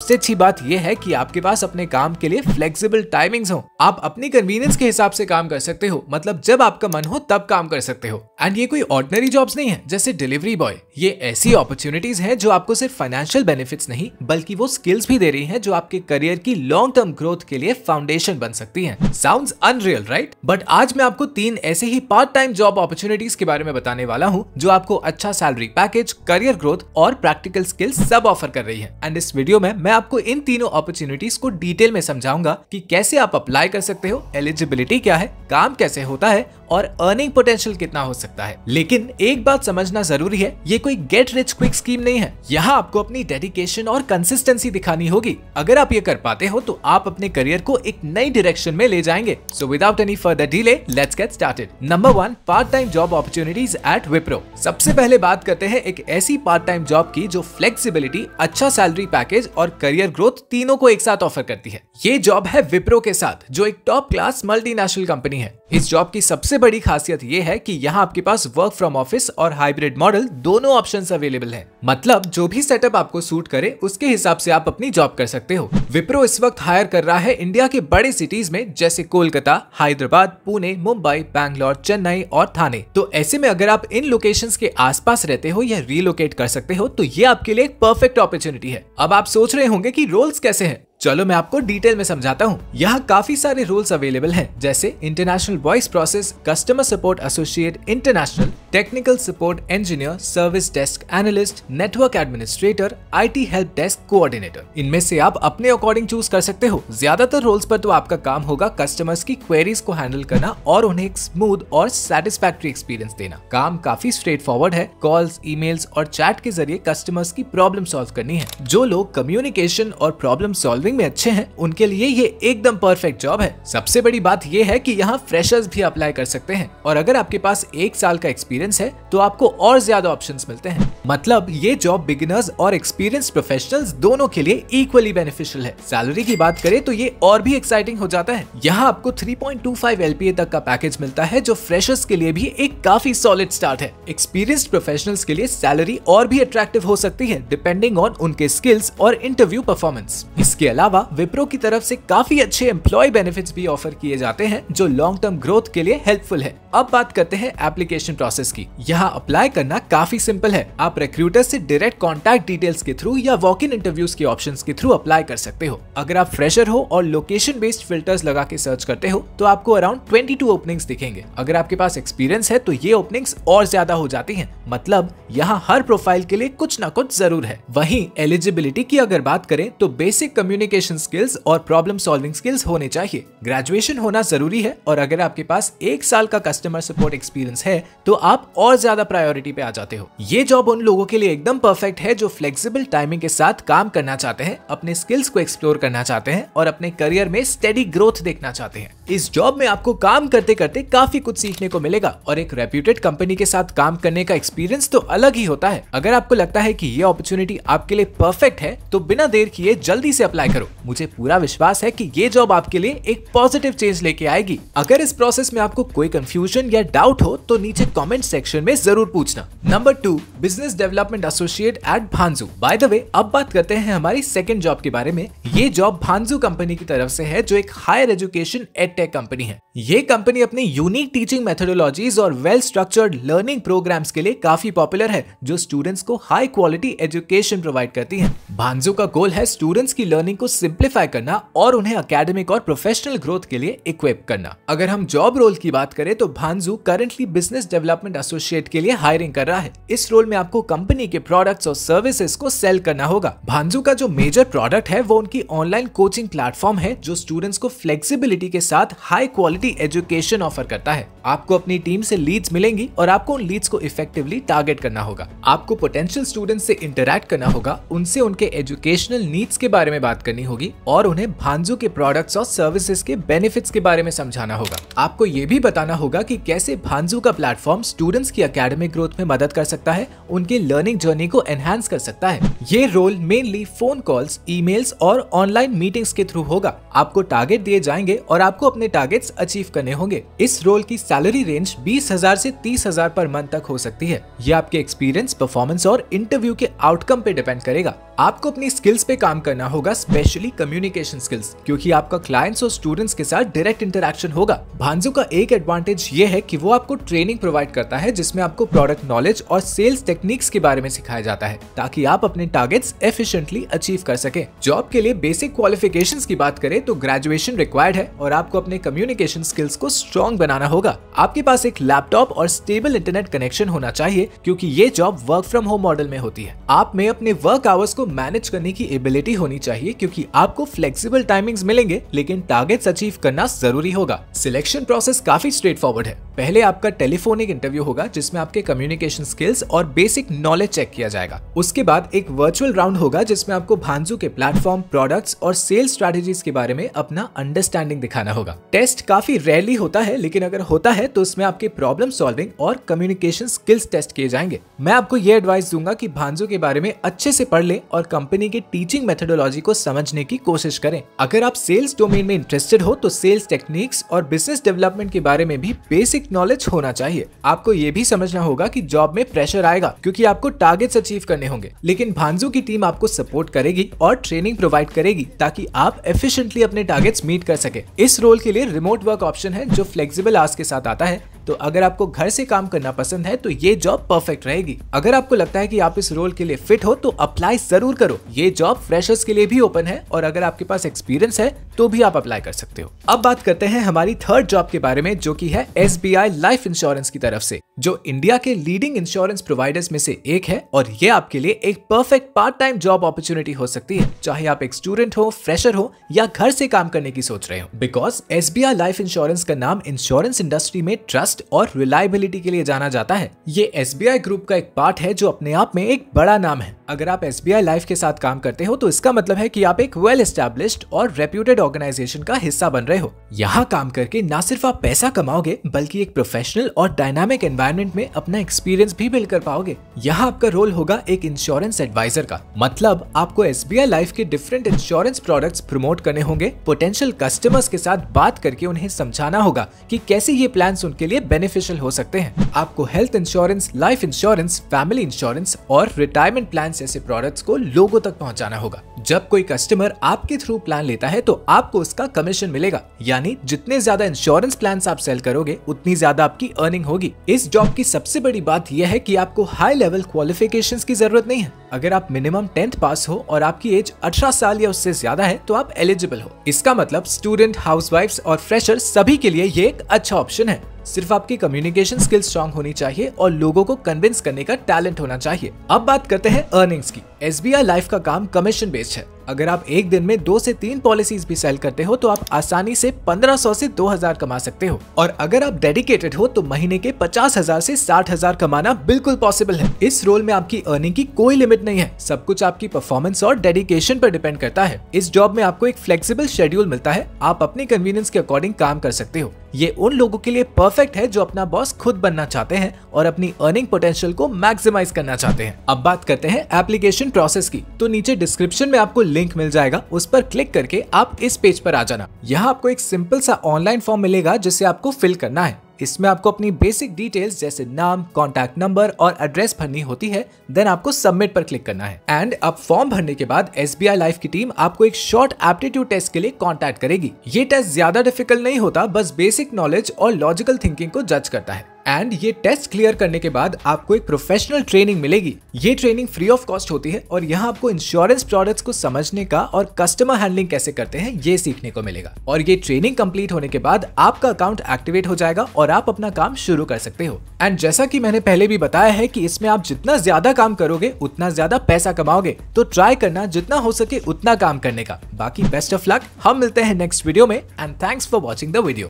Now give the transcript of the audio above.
सबसे अच्छी बात यह है कि आपके पास अपने काम के लिए फ्लेक्सिबल टाइमिंग्स हो। आप अपनी कन्वीनियंस के हिसाब से काम कर सकते हो, मतलब जब आपका मन हो तब काम कर सकते हो। एंड ये कोई ऑर्डिनरी जॉब्स नहीं है जैसे डिलीवरी बॉय। ये ऐसी अपॉर्चुनिटीज हैं जो आपको सिर्फ फाइनेंशियल बेनिफिट्स नहीं बल्कि वो स्किल्स भी दे रही हैं जो आपके करियर की लॉन्ग टर्म ग्रोथ के लिए फाउंडेशन बन सकती हैं। Sounds unreal right? बट आज मैं आपको 3 ऐसे ही पार्ट टाइम जॉब अपॉर्चुनिटीज के बारे में बताने वाला हूँ जो आपको अच्छा सैलरी पैकेज, करियर ग्रोथ और प्रैक्टिकल स्किल्स सब ऑफर कर रही है। एंड इस वीडियो में मैं आपको इन तीनों अपॉर्चुनिटीज को डिटेल में समझाऊंगा कि कैसे आप अप्लाई कर सकते हो, एलिजिबिलिटी क्या है, काम कैसे होता है और अर्निंग पोटेंशियल कितना हो सकता है। लेकिन एक बात समझना जरूरी है, ये कोई गेट रिच क्विक स्कीम नहीं है। यहाँ आपको अपनी डेडिकेशन और कंसिस्टेंसी दिखानी होगी। अगर आप ये कर पाते हो तो आप अपने करियर को एक नई डायरेक्शन में ले जाएंगे। So without any further delay let's get started. Number 1, part time job opportunities at Wipro. सबसे पहले बात करते हैं एक ऐसी पार्ट टाइम जॉब की जो फ्लेक्सिबिलिटी, अच्छा सैलरी पैकेज और करियर ग्रोथ तीनों को एक साथ ऑफर करती है। ये जॉब है विप्रो के साथ, जो एक टॉप क्लास मल्टीनेशनल कंपनी है। इस जॉब की सबसे बड़ी खासियत ये है कि यहाँ आपके पास वर्क फ्रॉम ऑफिस और हाइब्रिड मॉडल दोनों ऑप्शंस अवेलेबल हैं। मतलब जो भी सेटअप आपको सूट करे उसके हिसाब से आप अपनी जॉब कर सकते हो। विप्रो इस वक्त हायर कर रहा है इंडिया के बड़े सिटीज में जैसे कोलकाता, हैदराबाद, पुणे, मुंबई, बैंगलोर, चेन्नई और थाने। तो ऐसे में अगर आप इन लोकेशंस के आसपास रहते हो या रिलोकेट कर सकते हो तो ये आपके लिए एक परफेक्ट अपॉर्चुनिटी है। अब आप सोच रहे होंगे कि रोल्स कैसे हैं। चलो मैं आपको डिटेल में समझाता हूँ। यहाँ काफी सारे रोल्स अवेलेबल हैं जैसे international voice process, customer support associate international, technical support engineer, service desk analyst, network administrator, IT help desk coordinator. इनमें से आप अपने अकॉर्डिंग चूज कर सकते हो। ज्यादातर रोल्स पर तो आपका काम होगा कस्टमर्स की क्वेरीज को हैंडल करना और उन्हें एक स्मूथ और सेटिस्फैक्टरी एक्सपीरियंस देना। काम काफी स्ट्रेट फॉरवर्ड है। कॉल्स, ईमेल्स और चैट के जरिए कस्टमर्स की प्रॉब्लम सॉल्व करनी है। जो लोग कम्युनिकेशन और प्रॉब्लम सॉल्विंग में अच्छे हैं उनके लिए ये एकदम परफेक्ट जॉब है। सबसे बड़ी बात ये है कि यहाँ फ्रेशर्स भी अप्लाई कर सकते हैं और अगर आपके पास 1 साल का एक्सपीरियंस है तो आपको और ज्यादा ऑप्शंस मिलते हैं। मतलब ये जॉब बिगिनर्स और एक्सपीरियंस प्रोफेशनल्स दोनों के लिए इक्वली बेनिफिशियल है। सैलरी की बात करें तो ये और भी एक्साइटिंग हो जाता है। यहाँ आपको 3.25 LPA तक का पैकेज मिलता है जो फ्रेशर्स के लिए भी एक काफी सॉलिड स्टार्ट है। एक्सपीरियंस्ड प्रोफेशनल्स के लिए सैलरी और भी अट्रैक्टिव हो सकती है डिपेंडिंग ऑन उनके स्किल्स और इंटरव्यू परफॉर्मेंस। इसके अलावा विप्रो की तरफ से काफी अच्छे एम्प्लॉय बेनिफिट्स भी ऑफर किए जाते हैं जो लॉन्ग टर्म ग्रोथ के लिए हेल्पफुल है। अब बात करते हैं एप्लीकेशन प्रोसेस की। यहाँ अप्लाई करना काफी सिंपल है। आप रिक्रूटर से डायरेक्ट कॉन्टैक्ट डिटेल्स के थ्रू या वॉक इन इंटरव्यूज के ऑप्शंस के थ्रू अप्लाई कर सकते हो। अगर आप फ्रेशर हो और लोकेशन बेस्ड फिल्टर्स लगा के सर्च करते हो तो आपको अराउंड 22 ओपनिंग्स दिखेंगे। अगर आपके पास एक्सपीरियंस है तो ये ओपनिंग्स और ज्यादा हो जाती हैं। मतलब यहाँ हर प्रोफाइल के लिए कुछ ना कुछ जरूर है। वहीं एलिजिबिलिटी की अगर बात करें तो बेसिक कम्युनिकेशन स्किल्स और प्रॉब्लम सॉल्विंग स्किल्स होने चाहिए। ग्रेजुएशन होना जरूरी है और अगर आपके पास 1 साल का कस्टमर सपोर्ट एक्सपीरियंस है तो आप और ज्यादा प्रायोरिटी पे आ जाते हो। ये जॉब उन लोगों के लिए एकदम परफेक्ट है जो फ्लेक्सिबल टाइमिंग के साथ काम करना चाहते हैं, अपने स्किल्स को एक्सप्लोर करना चाहते हैं और अपने करियर में स्टेडी ग्रोथ देखना चाहते हैं। इस जॉब में आपको काम करते करते काफी कुछ सीखने को मिलेगा और एक रेप्यूटेड कंपनी के साथ काम करने का एक्सपीरियंस तो अलग ही होता है। अगर आपको लगता है कि ये अपॉर्चुनिटी आपके लिए परफेक्ट है तो बिना देर किए जल्दी से अप्लाई करो। मुझे पूरा विश्वास है कि ये जॉब आपके लिए एक पॉजिटिव चेंज लेके आएगी। अगर इस प्रोसेस में आपको कोई कंफ्यूजन या डाउट हो तो नीचे कमेंट सेक्शन में जरूर पूछना। Number 2, business development associate at Bhanju. By the way अब बात करते हैं हमारी सेकंड जॉब के बारे में। ये जॉब भांजू कंपनी की तरफ से है जो एक हायर एजुकेशन एडटेक कंपनी है। ये कंपनी अपनी यूनिक टीचिंग मेथोडोलॉजीज और वेल स्ट्रक्चर्ड लर्निंग प्रोग्राम्स के लिए काफी पॉपुलर है जो स्टूडेंट्स को हाई क्वालिटी एजुकेशन प्रोवाइड करती है। भांजू का गोल है स्टूडेंट्स की लर्निंग को सिंप्लीफाई करना और उन्हें एकेडमिक और प्रोफेशनल ग्रोथ के लिए इक्विप करना। अगर हम जॉब रोल की बात करें तो भांजू करंटली बिजनेस डेवलपमेंट एसोसिएट के लिए हायरिंग कर रहा है। इस रोल में आपको कंपनी के प्रोडक्ट्स और सर्विसेज को सेल करना होगा। भांजू का जो मेजर प्रोडक्ट है वो उनकी ऑनलाइन कोचिंग प्लेटफॉर्म है जो स्टूडेंट्स को फ्लेक्सिबिलिटी के साथ हाई क्वालिटी एजुकेशन ऑफर करता है। आपको अपनी टीम से लीड्स मिलेंगी और आपको उन लीड्स को इफेक्टिवली टारगेट करना होगा। आपको पोटेंशियल स्टूडेंट्स से इंटरैक्ट करना होगा, उनसे उनके एजुकेशनल नीड्स के बारे में बात करनी होगी और उन्हें भांजू के प्रोडक्ट्स और सर्विसेज के बेनिफिट्स के बारे में समझाना होगा। आपको ये भी बताना होगा कि कैसे भांजू का प्लेटफॉर्म स्टूडेंट्स की एकेडमिक ग्रोथ में मदद कर सकता है, उनके लर्निंग जर्नी को एनहांस कर सकता है। ये role mainly phone calls, emails और ऑनलाइन मीटिंग्स के थ्रू होगा। आपको टारगेट दिए जाएंगे और आपको अपने टारगेट्स अचीव करने होंगे। इस रोल की सैलरी रेंज 20,000 से 30,000 पर मंथ तक हो सकती है। ये आपके एक्सपीरियंस, परफॉर्मेंस और इंटरव्यू के आउटकम पे डिपेंड करेगा। आपको अपनी स्किल्स पे काम करना होगा, स्पेशली कम्युनिकेशन स्किल्स, क्योंकि आपका क्लाइंट्स और स्टूडेंट्स के साथ डायरेक्ट इंटरेक्शन होगा। भांजू का एक एडवांटेज ये है कि वो आपको ट्रेनिंग प्रोवाइड करता है जिसमें आपको प्रोडक्ट नॉलेज और सेल्स टेक्निक्स के बारे में सिखाया जाता है ताकि आप अपने टारगेट्स एफिशिएंटली अचीव कर सके। जॉब के लिए बेसिक क्वालिफिकेशंस की बात करें तो ग्रेजुएशन रिक्वायर्ड है और आपको अपने कम्युनिकेशन स्किल्स को स्ट्रॉन्ग बनाना होगा। आपके पास एक लैपटॉप और स्टेबल इंटरनेट कनेक्शन होना चाहिए क्योंकि ये job work from home model में होती है। आप में अपने वर्क आवर्स को मैनेज करने की एबिलिटी होनी चाहिए क्योंकि आपको फ्लेक्सिबल टाइमिंग्स मिलेंगे, लेकिन टारगेट्स अचीव करना जरूरी होगा। सिलेक्शन प्रोसेस काफी स्ट्रेट फॉरवर्ड है। पहले आपका टेलीफोनिक इंटरव्यू होगा जिसमें आपके कम्युनिकेशन स्किल्स और बेसिक नॉलेज चेक किया जाएगा। उसके बाद एक वर्चुअल राउंड होगा जिसमें आपको भांजू के प्लेटफॉर्म, प्रोडक्ट्स और सेल्स स्ट्रेटजीज के बारे में अपना अंडरस्टैंडिंग दिखाना होगा। टेस्ट काफी रेयरली होता है, लेकिन अगर होता है तो उसमें आपके प्रॉब्लम सॉल्विंग और कम्युनिकेशन स्किल्स टेस्ट किए जाएंगे। मैं आपको ये एडवाइस दूंगा कि भांजू के बारे में अच्छे से पढ़ लें और कंपनी के टीचिंग मेथोडोलॉजी को समझने की कोशिश करें। अगर आप सेल्स डोमेन में इंटरेस्टेड हो तो सेल्स टेक्निक्स और बिजनेस डेवलपमेंट के बारे में भी बेसिक नॉलेज होना चाहिए। आपको ये भी समझना होगा कि जॉब में प्रेशर आएगा क्योंकि आपको टारगेट्स अचीव करने होंगे, लेकिन भांजू की टीम आपको सपोर्ट करेगी और ट्रेनिंग प्रोवाइड करेगी ताकि आप एफिशिएंटली अपने टारगेट्स मीट कर सके। इस रोल के लिए रिमोट वर्क ऑप्शन है जो फ्लेक्सिबल आवर्स के साथ आता है, तो अगर आपको घर से काम करना पसंद है तो ये जॉब परफेक्ट रहेगी। अगर आपको लगता है कि आप इस रोल के लिए फिट हो तो अप्लाई जरूर करो। ये जॉब फ्रेशर्स के लिए भी ओपन है और अगर आपके पास एक्सपीरियंस है तो भी आप अप्लाई कर सकते हो। अब बात करते हैं हमारी थर्ड जॉब के बारे में, जो कि है SBI लाइफ इंश्योरेंस की तरफ से, जो इंडिया के लीडिंग इंश्योरेंस प्रोवाइडर्स में से एक है और ये आपके लिए एक perfect part time job opportunity हो सकती है, चाहे आप एक स्टूडेंट हो, फ्रेशर हो या घर से काम करने की सोच रहे हो। बिकॉज SBI लाइफ इंश्योरेंस का नाम इंश्योरेंस इंडस्ट्री में ट्रस्ट और रिलायबिलिटी के लिए जाना जाता है। ये SBI ग्रुप का एक पार्ट है जो अपने आप में एक बड़ा नाम है। अगर आप SBI लाइफ के साथ काम करते हो तो इसका मतलब है कि आप एक वेल एस्टैब्लिश्ड और रेप्यूटेड ऑर्गेनाइजेशन का हिस्सा बन रहे हो। यहाँ काम करके न सिर्फ आप पैसा कमाओगे बल्कि एक प्रोफेशनल और डायनामिक एनवायरनमेंट में अपना एक्सपीरियंस भी बिल्ड कर पाओगे। यहाँ आपका रोल होगा एक इंश्योरेंस एडवाइजर का, मतलब आपको SBI लाइफ के डिफरेंट इंश्योरेंस प्रोडक्ट्स प्रमोट करने होंगे, पोटेंशियल कस्टमर्स के साथ बात करके उन्हें समझाना होगा कि कैसे ये प्लान्स उनके लिए बेनिफिशियल हो सकते हैं। आपको health insurance, life insurance, family insurance और रिटायरमेंट प्लान जैसे प्रोडक्ट्स को लोगों तक पहुंचाना होगा। जब कोई कस्टमर आपके थ्रू प्लान लेता है तो आपको उसका कमीशन मिलेगा, यानी जितने ज्यादा इंश्योरेंस प्लान आप सेल करोगे उतनी ज्यादा आपकी अर्निंग होगी। इस जॉब की सबसे बड़ी बात यह है कि आपको हाई लेवल क्वालिफिकेशंस की जरूरत नहीं है। अगर आप मिनिमम 10th पास हो और आपकी एज 18 साल या उससे ज्यादा है तो आप एलिजिबल हो। इसका मतलब स्टूडेंट, हाउसवाइफ्स और फ्रेशर सभी के लिए ये एक अच्छा ऑप्शन है। सिर्फ आपकी कम्युनिकेशन स्किल स्ट्रांग होनी चाहिए और लोगों को कन्विंस करने का टैलेंट होना चाहिए। अब बात करते हैं अर्निंग्स की। SBI लाइफ का काम कमीशन बेस्ड है। अगर आप एक दिन में 2 से 3 पॉलिसीज भी सेल करते हो तो आप आसानी से 1500 से 2000 कमा सकते हो, और अगर आप डेडिकेटेड हो तो महीने के 50,000 से 60,000 कमाना बिल्कुल पॉसिबल है। इस रोल में आपकी अर्निंग की कोई लिमिट नहीं है, सब कुछ आपकी परफॉर्मेंस और डेडिकेशन पर डिपेंड करता है। इस जॉब में आपको एक फ्लेक्सिबल शेड्यूल मिलता है, आप अपनी कन्वीनियंस के अकॉर्डिंग काम कर सकते हो। ये उन लोगों के लिए परफेक्ट है जो अपना बॉस खुद बनना चाहते हैं और अपनी अर्निंग पोटेंशियल को मैक्सिमाइज करना चाहते हैं। अब बात करते हैं एप्लीकेशन प्रोसेस की। तो नीचे डिस्क्रिप्शन में आपको लिंक मिल जाएगा, उस पर क्लिक करके आप इस पेज पर आ जाना। यहाँ आपको एक सिंपल सा ऑनलाइन फॉर्म मिलेगा जिसे आपको फिल करना है। इसमें आपको अपनी बेसिक डिटेल्स जैसे नाम, कॉन्टैक्ट नंबर और एड्रेस भरनी होती है। देन आपको सबमिट पर क्लिक करना है एंड अब फॉर्म भरने के बाद SBI लाइफ की टीम आपको एक शॉर्ट एप्टीट्यूड टेस्ट के लिए कॉन्टैक्ट करेगी। ये टेस्ट ज्यादा डिफिकल्ट नहीं होता, बस बेसिक नॉलेज और लॉजिकल थिंकिंग को जज करता है। एंड ये टेस्ट क्लियर करने के बाद आपको एक प्रोफेशनल ट्रेनिंग मिलेगी। ये ट्रेनिंग फ्री ऑफ कॉस्ट होती है और यहाँ आपको इंश्योरेंस प्रोडक्ट्स को समझने का और कस्टमर हैंडलिंग कैसे करते हैं ये सीखने को मिलेगा। और ये ट्रेनिंग कंप्लीट होने के बाद आपका अकाउंट एक्टिवेट हो जाएगा और आप अपना काम शुरू कर सकते हो। एंड जैसा कि मैंने पहले भी बताया है कि इसमें आप जितना ज्यादा काम करोगे उतना ज्यादा पैसा कमाओगे, तो ट्राई करना जितना हो सके उतना काम करने का। बाकी बेस्ट ऑफ लक, हम मिलते हैं नेक्स्ट वीडियो में and thanks for watching the video.